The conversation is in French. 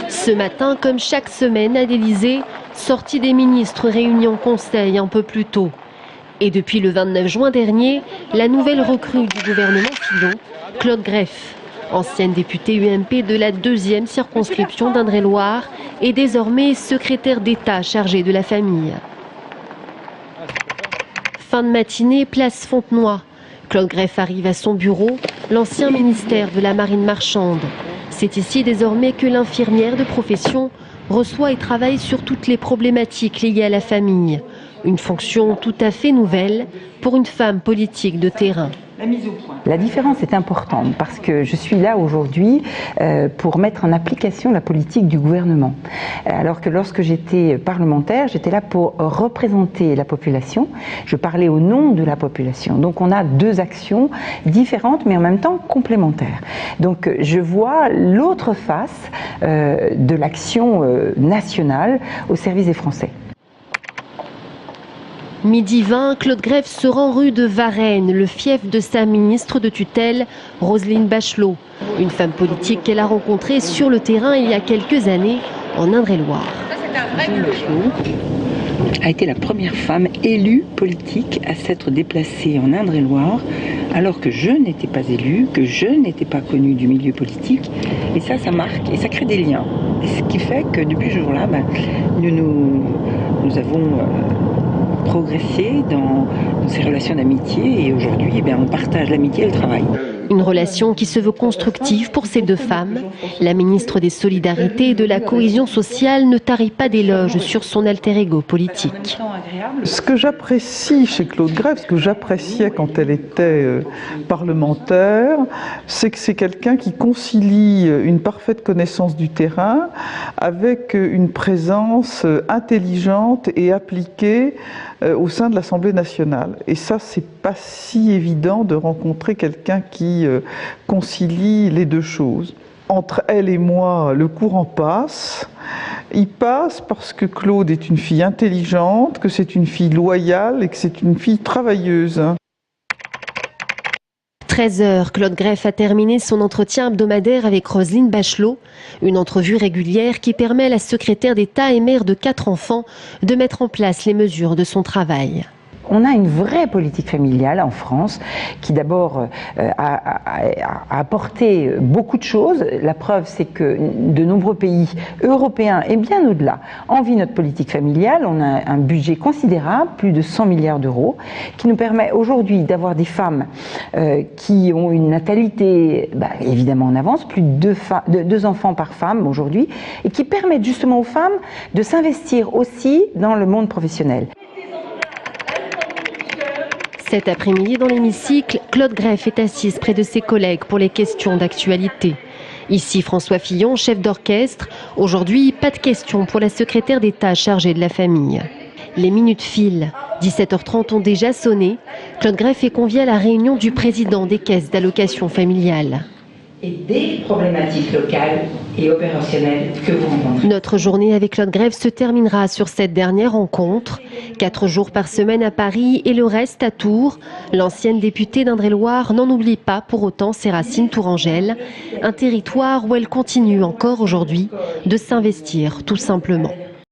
Ce matin, comme chaque semaine à l'Élysée, sortie des ministres réunis en conseil un peu plus tôt. Et depuis le 29 juin dernier, la nouvelle recrue du gouvernement Fillon, Claude Greff, ancienne députée UMP de la 2e circonscription d'Indre-et-Loire, est désormais secrétaire d'État chargée de la famille. Fin de matinée, place Fontenoy. Claude Greff arrive à son bureau, l'ancien ministère de la Marine marchande. C'est ici désormais que l'infirmière de profession reçoit et travaille sur toutes les problématiques liées à la famille. Une fonction tout à fait nouvelle pour une femme politique de terrain. La différence est importante parce que je suis là aujourd'hui pour mettre en application la politique du gouvernement. Alors que lorsque j'étais parlementaire, j'étais là pour représenter la population. Je parlais au nom de la population. Donc on a deux actions différentes mais en même temps complémentaires. Donc je vois l'autre face de l'action nationale au service des Français. Midi 20, Claude Greff se rend rue de Varennes, le fief de sa ministre de tutelle, Roselyne Bachelot. Une femme politique qu'elle a rencontrée sur le terrain il y a quelques années en Indre-et-Loire. A été la première femme élue politique à s'être déplacée en Indre-et-Loire alors que je n'étais pas élue, que je n'étais pas connue du milieu politique. Et ça marque et ça crée des liens. Et ce qui fait que depuis ce jour-là, nous avons progressé dans ces relations d'amitié et aujourd'hui on partage l'amitié et le travail. Une relation qui se veut constructive pour ces deux femmes. La ministre des Solidarités et de la Cohésion sociale ne tarit pas d'éloges sur son alter ego politique. Ce que j'apprécie chez Claude Greff, ce que j'appréciais quand elle était parlementaire, c'est que c'est quelqu'un qui concilie une parfaite connaissance du terrain avec une présence intelligente et appliquée au sein de l'Assemblée nationale. Et ça, c'est pas si évident de rencontrer quelqu'un qui concilie les deux choses. Entre elle et moi, le courant passe. Il passe parce que Claude est une fille intelligente, que c'est une fille loyale et que c'est une fille travailleuse. 13h, Claude Greff a terminé son entretien hebdomadaire avec Roselyne Bachelot. Une entrevue régulière qui permet à la secrétaire d'État et mère de 4 enfants de mettre en place les mesures de son travail. On a une vraie politique familiale en France qui d'abord a apporté beaucoup de choses. La preuve, c'est que de nombreux pays européens et bien au-delà envient notre politique familiale. On a un budget considérable, plus de 100 milliards d'euros, qui nous permet aujourd'hui d'avoir des femmes qui ont une natalité évidemment en avance, plus de 2 enfants par femme aujourd'hui, et qui permettent justement aux femmes de s'investir aussi dans le monde professionnel. Cet après-midi, dans l'hémicycle, Claude Greff est assise près de ses collègues pour les questions d'actualité. Ici, François Fillon, chef d'orchestre. Aujourd'hui, pas de questions pour la secrétaire d'État chargée de la famille. Les minutes filent. 17h30 ont déjà sonné. Claude Greff est convié à la réunion du président des caisses d'allocation familiale. Et des problématiques locales et opérationnelles que vous rencontrez. Notre journée avec Claude Greff se terminera sur cette dernière rencontre. 4 jours par semaine à Paris et le reste à Tours. L'ancienne députée d'Indre-et-Loire n'en oublie pas pour autant ses racines tourangelles. Un territoire où elle continue encore aujourd'hui de s'investir tout simplement.